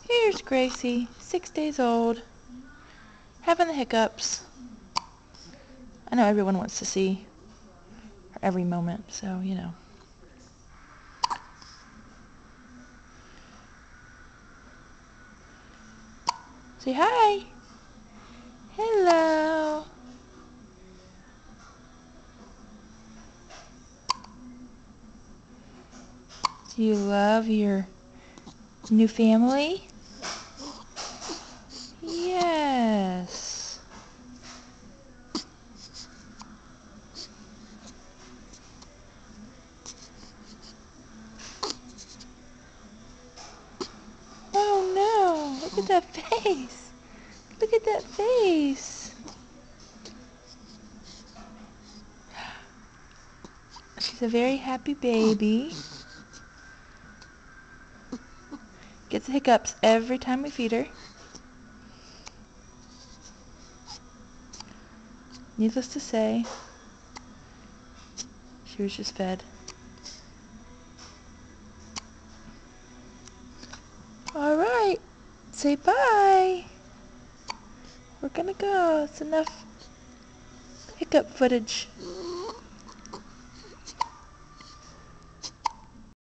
Here's Gracie, 6 days old, having the hiccups. I know everyone wants to see her every moment, so, you know. Say hi. Hello. Do you love your new family? Yes. Oh no, look at that face. Look at that face. She's a very happy baby. Gets the hiccups every time we feed her. Needless to say, she was just fed. Alright, say bye. We're gonna go. It's enough hiccup footage.